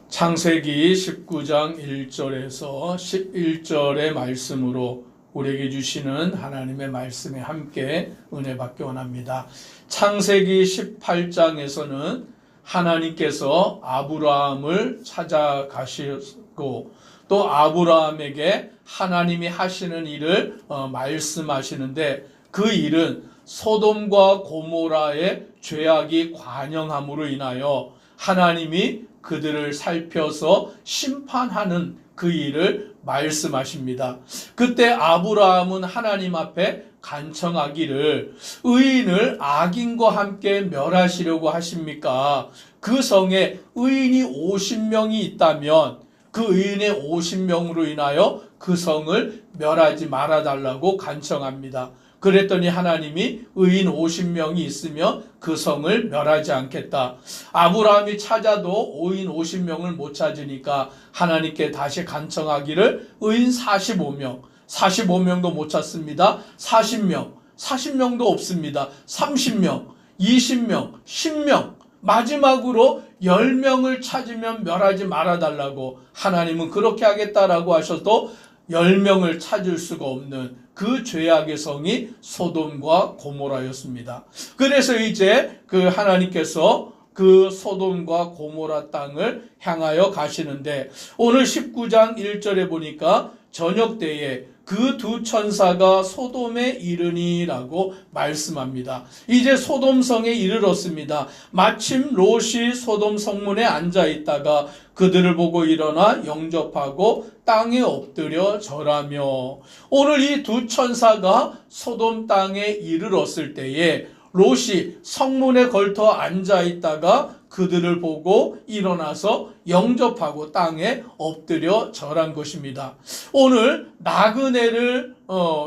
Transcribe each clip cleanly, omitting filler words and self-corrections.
창세기 19장 1절에서 11절의 말씀으로 우리에게 주시는 하나님의 말씀에 함께 은혜 받기 원합니다. 창세기 18장에서는 하나님께서 아브라함을 찾아가시고 또 아브라함에게 하나님이 하시는 일을 말씀하시는데, 그 일은 소돔과 고모라의 죄악이 관영함으로 인하여 하나님이 그들을 살펴서 심판하는 그 일을 말씀하십니다. 그때 아브라함은 하나님 앞에 간청하기를, 의인을 악인과 함께 멸하시려고 하십니까? 그 성에 의인이 50명이 있다면 그 의인의 50명으로 인하여 그 성을 멸하지 말아달라고 간청합니다. 그랬더니 하나님이 의인 50명이 있으면 그 성을 멸하지 않겠다. 아브라함이 찾아도 의인 50명을 못 찾으니까 하나님께 다시 간청하기를, 의인 45명도 못 찾습니다. 40명도 없습니다. 30명, 20명, 10명, 마지막으로 10명을 찾으면 멸하지 말아달라고 하나님은 그렇게 하겠다라고 하셔도 10명을 찾을 수가 없는 그 죄악의 성이 소돔과 고모라였습니다. 그래서 이제 그 하나님께서 그 소돔과 고모라 땅을 향하여 가시는데, 오늘 19장 1절에 보니까 저녁 때에 그 두 천사가 소돔에 이르니라고 말씀합니다. 이제 소돔성에 이르렀습니다. 마침 롯이 소돔 성문에 앉아 있다가 그들을 보고 일어나 영접하고 땅에 엎드려 절하며, 오늘 이 두 천사가 소돔 땅에 이르렀을 때에 롯이 성문에 걸터 앉아 있다가 그들을 보고 일어나서 영접하고 땅에 엎드려 절한 것입니다. 오늘 나그네를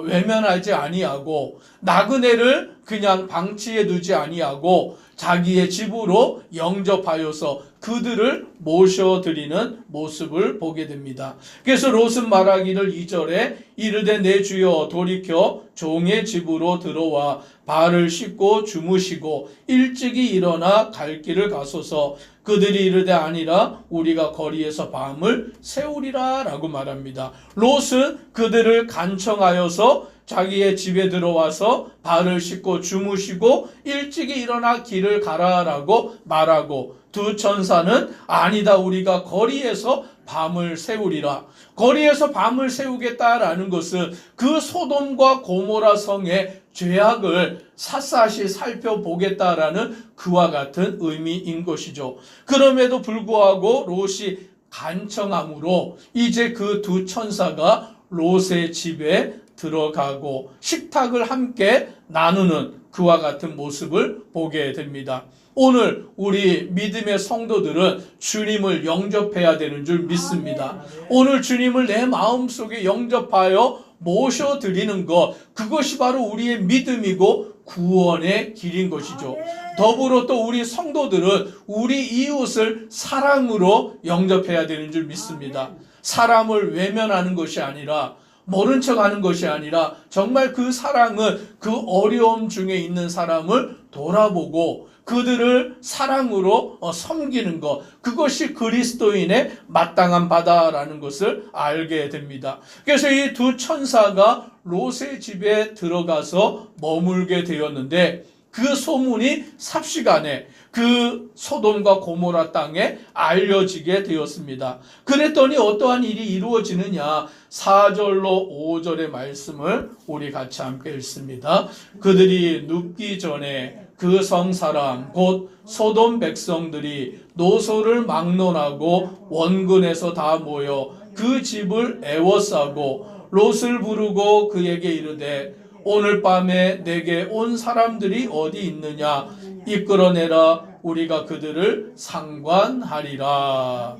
외면하지 아니하고, 나그네를 그냥 방치해 두지 아니하고 자기의 집으로 영접하여서 그들을 모셔드리는 모습을 보게 됩니다. 그래서 롯은 말하기를 2절에 이르되 내 주여 돌이켜 종의 집으로 들어와 발을 씻고 주무시고 일찍이 일어나 갈 길을 가소서. 그들이 이르되 아니라 우리가 거리에서 밤을 새우리라 라고 말합니다. 롯은 그들을 간청하여서 자기의 집에 들어와서 발을 씻고 주무시고 일찍이 일어나 길을 가라라고 말하고, 두 천사는 아니다, 우리가 거리에서 밤을 새우리라. 거리에서 밤을 새우겠다라는 것은 그 소돔과 고모라 성의 죄악을 샅샅이 살펴보겠다라는 그와 같은 의미인 것이죠. 그럼에도 불구하고 롯이 간청함으로 이제 그 두 천사가 롯의 집에 들어가고 식탁을 함께 나누는 그와 같은 모습을 보게 됩니다. 오늘 우리 믿음의 성도들은 주님을 영접해야 되는 줄 믿습니다. 오늘 주님을 내 마음속에 영접하여 모셔드리는 것, 그것이 바로 우리의 믿음이고 구원의 길인 것이죠. 더불어 또 우리 성도들은 우리 이웃을 사랑으로 영접해야 되는 줄 믿습니다. 사람을 외면하는 것이 아니라, 모른 척하는 것이 아니라 정말 그 사랑은 그 어려움 중에 있는 사람을 돌아보고 그들을 사랑으로 섬기는 것, 그것이 그리스도인의 마땅한 바다라는 것을 알게 됩니다. 그래서 이 두 천사가 롯의 집에 들어가서 머물게 되었는데, 그 소문이 삽시간에 그 소돔과 고모라 땅에 알려지게 되었습니다. 그랬더니 어떠한 일이 이루어지느냐, 4절로 5절의 말씀을 우리 같이 함께 읽습니다. 그들이 눕기 전에 그 성 사람 곧 소돔 백성들이 노소를 막론하고 원근에서 다 모여 그 집을 애워싸고 롯을 부르고 그에게 이르되 오늘 밤에 내게 온 사람들이 어디 있느냐, 이끌어내라, 우리가 그들을 상관하리라.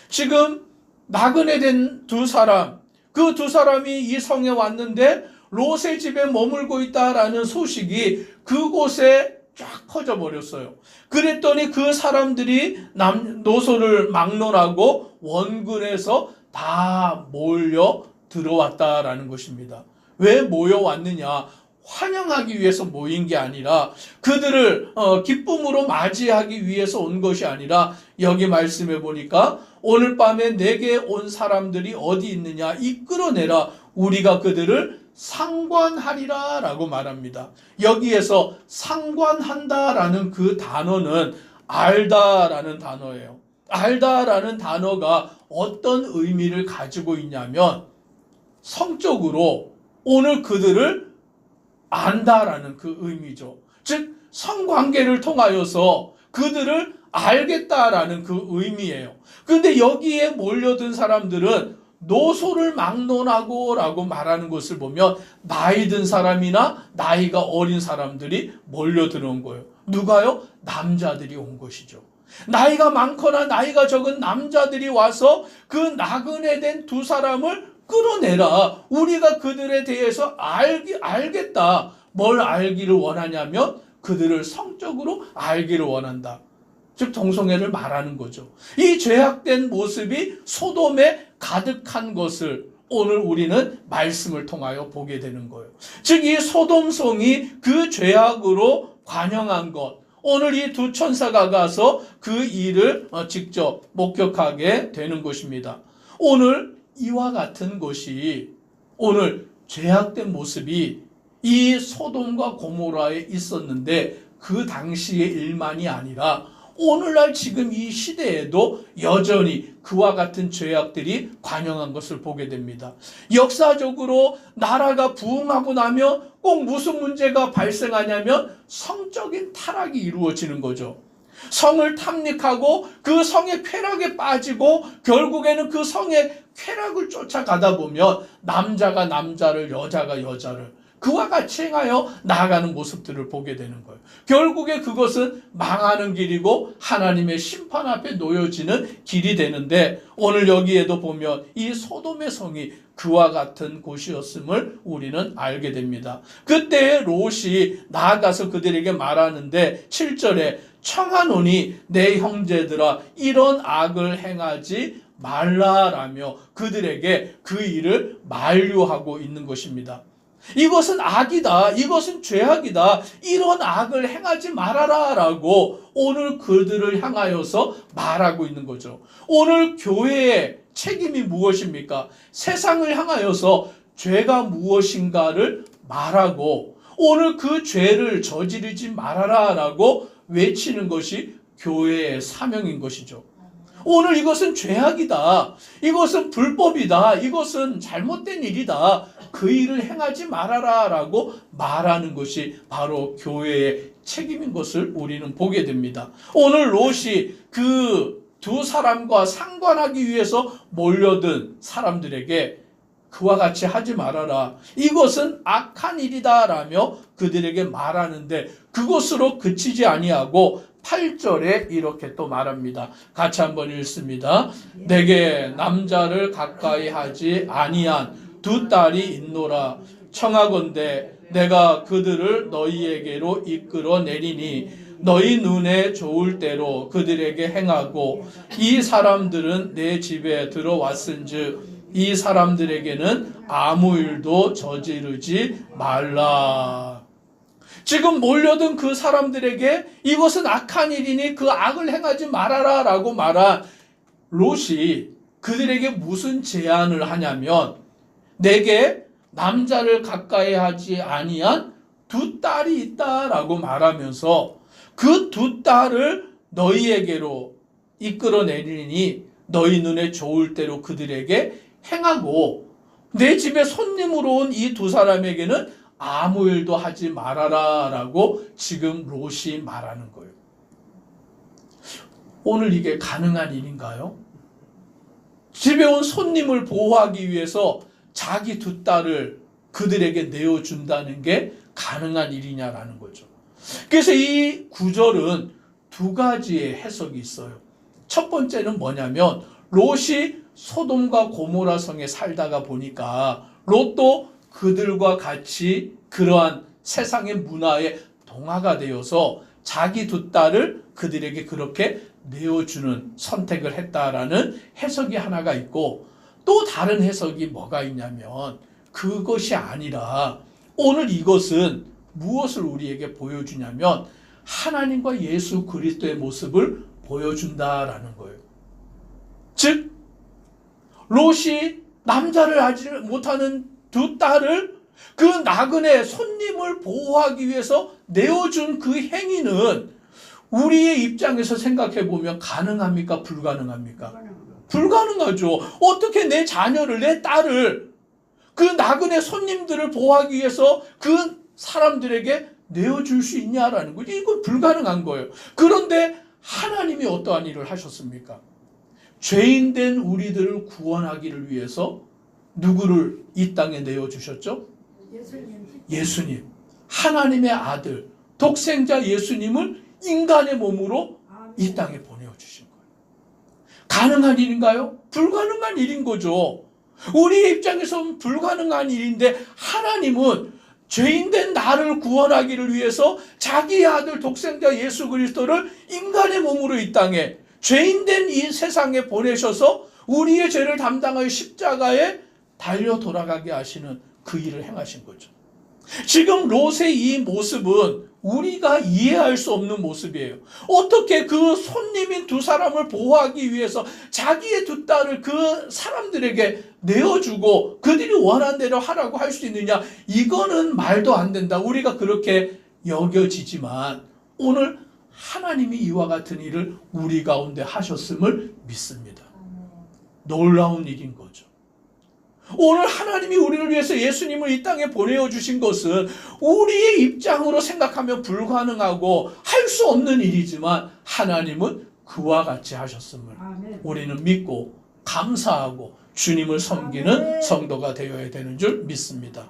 지금 나그네 된 두 사람, 그 두 사람이 이 성에 왔는데 롯의 집에 머물고 있다라는 소식이 그곳에 쫙 퍼져버렸어요. 그랬더니 그 사람들이 노소를 막론하고 원근에서 다 몰려 들어왔다라는 것입니다. 왜 모여왔느냐? 환영하기 위해서 모인 게 아니라 그들을 기쁨으로 맞이하기 위해서 온 것이 아니라 여기 말씀해 보니까 오늘 밤에 내게 온 사람들이 어디 있느냐 이끌어내라 우리가 그들을 상관하리라 라고 말합니다. 여기에서 상관한다라는 그 단어는 알다라는 단어예요. 알다라는 단어가 어떤 의미를 가지고 있냐면 성적으로 오늘 그들을 안다라는 그 의미죠. 즉 성관계를 통하여서 그들을 알겠다라는 그 의미예요. 그런데 여기에 몰려든 사람들은 노소를 막론하고 라고 말하는 것을 보면 나이 든 사람이나 나이가 어린 사람들이 몰려들어온 거예요. 누가요? 남자들이 온 것이죠. 나이가 많거나 나이가 적은 남자들이 와서 그 나그네 된 두 사람을 끌어내라. 우리가 그들에 대해서 알겠다. 뭘 알기를 원하냐면 그들을 성적으로 알기를 원한다. 즉 동성애를 말하는 거죠. 이 죄악된 모습이 소돔에 가득한 것을 오늘 우리는 말씀을 통하여 보게 되는 거예요. 즉 이 소돔성이 그 죄악으로 관영한 것. 오늘 이 두 천사가 가서 그 일을 직접 목격하게 되는 것입니다. 오늘 이와 같은 것이 오늘 죄악된 모습이 이 소돔과 고모라에 있었는데 그 당시의 일만이 아니라 오늘날 지금 이 시대에도 여전히 그와 같은 죄악들이 관영한 것을 보게 됩니다. 역사적으로 나라가 부흥하고 나면 꼭 무슨 문제가 발생하냐면 성적인 타락이 이루어지는 거죠. 성을 탐닉하고 그 성의 쾌락에 빠지고 결국에는 그 성의 쾌락을 쫓아가다 보면 남자가 남자를 여자가 여자를 그와 같이 행하여 나아가는 모습들을 보게 되는 거예요. 결국에 그것은 망하는 길이고 하나님의 심판 앞에 놓여지는 길이 되는데 오늘 여기에도 보면 이 소돔의 성이 그와 같은 곳이었음을 우리는 알게 됩니다. 그때 롯이 나아가서 그들에게 말하는데 7절에 청하노니 내 형제들아 이런 악을 행하지 말라라며 그들에게 그 일을 만류하고 있는 것입니다. 이것은 악이다. 이것은 죄악이다. 이런 악을 행하지 말아라 라고 오늘 그들을 향하여서 말하고 있는 거죠. 오늘 교회의 책임이 무엇입니까? 세상을 향하여서 죄가 무엇인가를 말하고 오늘 그 죄를 저지르지 말아라 라고 외치는 것이 교회의 사명인 것이죠. 오늘 이것은 죄악이다. 이것은 불법이다. 이것은 잘못된 일이다. 그 일을 행하지 말아라 라고 말하는 것이 바로 교회의 책임인 것을 우리는 보게 됩니다. 오늘 롯이 그 두 사람과 상관하기 위해서 몰려든 사람들에게 그와 같이 하지 말아라. 이것은 악한 일이다 라며 그들에게 말하는데 그것으로 그치지 아니하고 8절에 이렇게 또 말합니다. 같이 한번 읽습니다. 내게 남자를 가까이 하지 아니한 두 딸이 있노라. 청하건대 내가 그들을 너희에게로 이끌어 내리니 너희 눈에 좋을 대로 그들에게 행하고 이 사람들은 내 집에 들어왔은즉 이 사람들에게는 아무 일도 저지르지 말라. 지금 몰려든 그 사람들에게 이것은 악한 일이니 그 악을 행하지 말아라 라고 말한 롯이 그들에게 무슨 제안을 하냐면 내게 남자를 가까이 하지 아니한 두 딸이 있다라고 말하면서 그 두 딸을 너희에게로 이끌어내리니 너희 눈에 좋을 대로 그들에게 행하고 내 집에 손님으로 온 이 두 사람에게는 아무 일도 하지 말아라 라고 지금 롯이 말하는 거예요. 오늘 이게 가능한 일인가요? 집에 온 손님을 보호하기 위해서 자기 두 딸을 그들에게 내어준다는 게 가능한 일이냐라는 거죠. 그래서 이 구절은 두 가지의 해석이 있어요. 첫 번째는 뭐냐면 롯이 소돔과 고모라 성에 살다가 보니까 롯도 그들과 같이 그러한 세상의 문화에 동화가 되어서 자기 두 딸을 그들에게 그렇게 내어주는 선택을 했다라는 해석이 하나가 있고 또 다른 해석이 뭐가 있냐면 그것이 아니라 오늘 이것은 무엇을 우리에게 보여주냐면 하나님과 예수 그리스도의 모습을 보여준다라는 거예요. 즉 롯이 남자를 알지 못하는 두 딸을 그 나그네 손님을 보호하기 위해서 내어준 그 행위는 우리의 입장에서 생각해 보면 가능합니까? 불가능합니까? 불가능하죠. 어떻게 내 자녀를, 내 딸을 그 나그네 손님들을 보호하기 위해서 그 사람들에게 내어줄 수 있냐라는 거죠. 이건 불가능한 거예요. 그런데 하나님이 어떠한 일을 하셨습니까? 죄인된 우리들을 구원하기를 위해서 누구를 이 땅에 내어주셨죠? 예수님. 하나님의 아들, 독생자 예수님을 인간의 몸으로 이 땅에 보내주신 거예요. 가능한 일인가요? 불가능한 일인 거죠. 우리의 입장에서는 불가능한 일인데 하나님은 죄인된 나를 구원하기를 위해서 자기의 아들 독생자 예수 그리스도를 인간의 몸으로 이 땅에 죄인된 이 세상에 보내셔서 우리의 죄를 담당하여 십자가에 달려 돌아가게 하시는 그 일을 행하신 거죠. 지금 롯의 이 모습은 우리가 이해할 수 없는 모습이에요. 어떻게 그 손님인 두 사람을 보호하기 위해서 자기의 두 딸을 그 사람들에게 내어주고 그들이 원하는 대로 하라고 할 수 있느냐? 이거는 말도 안 된다. 우리가 그렇게 여겨지지만 오늘 하나님이 이와 같은 일을 우리 가운데 하셨음을 믿습니다. 놀라운 일인 거죠. 오늘 하나님이 우리를 위해서 예수님을 이 땅에 보내주신 것은 우리의 입장으로 생각하면 불가능하고 할 수 없는 일이지만 하나님은 그와 같이 하셨음을 우리는 믿고 감사하고 주님을 섬기는 성도가 되어야 되는 줄 믿습니다.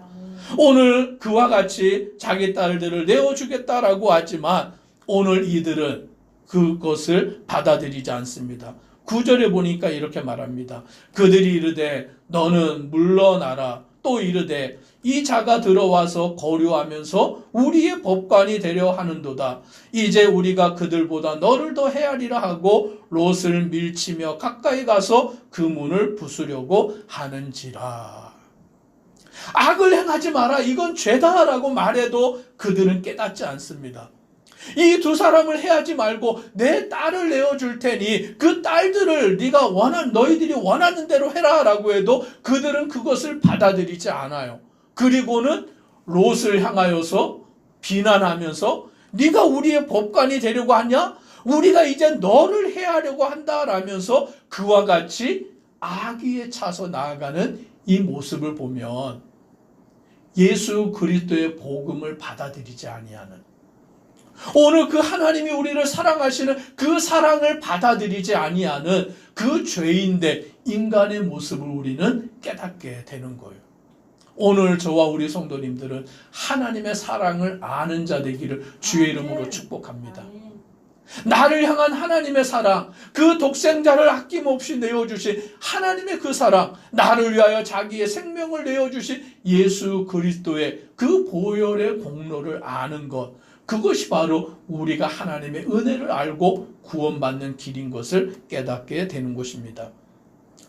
오늘 그와 같이 자기 딸들을 내어주겠다라고 하지만 오늘 이들은 그것을 받아들이지 않습니다. 9절에 보니까 이렇게 말합니다. 그들이 이르되 너는 물러나라. 또 이르되 이 자가 들어와서 거류하면서 우리의 법관이 되려 하는도다. 이제 우리가 그들보다 너를 더 헤아리라 하고 롯을 밀치며 가까이 가서 그 문을 부수려고 하는지라. 악을 행하지 마라. 이건 죄다라고 말해도 그들은 깨닫지 않습니다. 이 두 사람을 해하지 말고 내 딸을 내어줄 테니 그 딸들을 네가 너희들이 원하는 대로 해라라고 해도 그들은 그것을 받아들이지 않아요. 그리고는 롯을 향하여서 비난하면서 네가 우리의 법관이 되려고 하냐? 우리가 이제 너를 해하려고 한다라면서 그와 같이 악의에 차서 나아가는 이 모습을 보면 예수 그리스도의 복음을 받아들이지 아니하는, 오늘 그 하나님이 우리를 사랑하시는 그 사랑을 받아들이지 아니하는 그 죄인데 인간의 모습을 우리는 깨닫게 되는 거예요. 오늘 저와 우리 성도님들은 하나님의 사랑을 아는 자 되기를 주의 이름으로 축복합니다. 나를 향한 하나님의 사랑, 그 독생자를 아낌없이 내어주신 하나님의 그 사랑, 나를 위하여 자기의 생명을 내어주신 예수 그리스도의 그 보혈의 공로를 아는 것, 그것이 바로 우리가 하나님의 은혜를 알고 구원받는 길인 것을 깨닫게 되는 것입니다.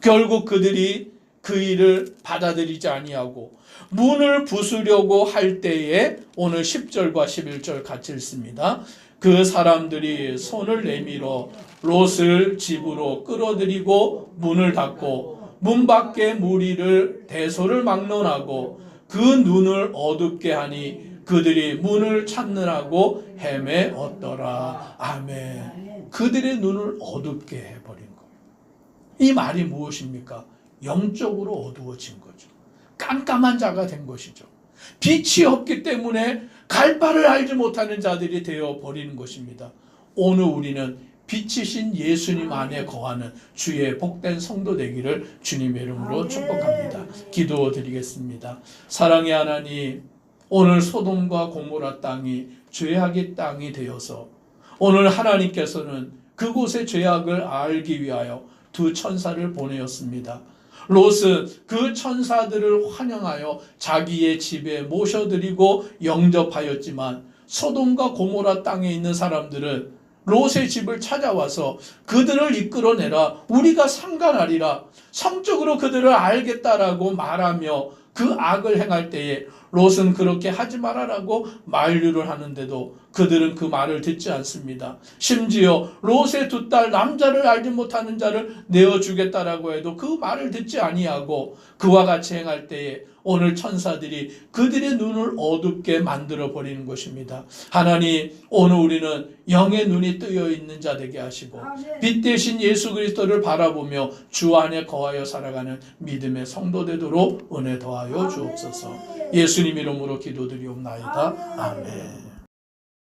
결국 그들이 그 일을 받아들이지 아니하고 문을 부수려고 할 때에 오늘 10절과 11절 같이 읽습니다. 그 사람들이 손을 내밀어 롯을 집으로 끌어들이고 문을 닫고 문 밖에 무리를 대소를 막론하고 그 눈을 어둡게 하니 그들이 문을 찾느라고 헤매었더라. 아멘. 그들의 눈을 어둡게 해버린 거예요. 이 말이 무엇입니까? 영적으로 어두워진 거죠. 깜깜한 자가 된 것이죠. 빛이 없기 때문에 갈 바를 알지 못하는 자들이 되어버리는 것입니다. 오늘 우리는 빛이신 예수님 안에 거하는 주의 복된 성도 되기를 주님의 이름으로 축복합니다. 기도드리겠습니다. 사랑의 하나님, 오늘 소돔과 고모라 땅이 죄악의 땅이 되어서 오늘 하나님께서는 그곳의 죄악을 알기 위하여 두 천사를 보내었습니다. 롯은 그 천사들을 환영하여 자기의 집에 모셔드리고 영접하였지만 소돔과 고모라 땅에 있는 사람들은 롯의 집을 찾아와서 그들을 이끌어내라, 우리가 상관하리라, 성적으로 그들을 알겠다라고 말하며 그 악을 행할 때에 롯은 그렇게 하지 말아라고 만류를 하는데도 그들은 그 말을 듣지 않습니다. 심지어 롯의 두 딸 남자를 알지 못하는 자를 내어주겠다라고 해도 그 말을 듣지 아니하고 그와 같이 행할 때에 오늘 천사들이 그들의 눈을 어둡게 만들어 버리는 것입니다. 하나님, 오늘 우리는 영의 눈이 뜨여 있는 자 되게 하시고 빛 대신 예수 그리스도를 바라보며 주 안에 거하여 살아가는 믿음의 성도 되도록 은혜 더하여 주옵소서. 예수님 이름으로 기도드리옵나이다. 아멘.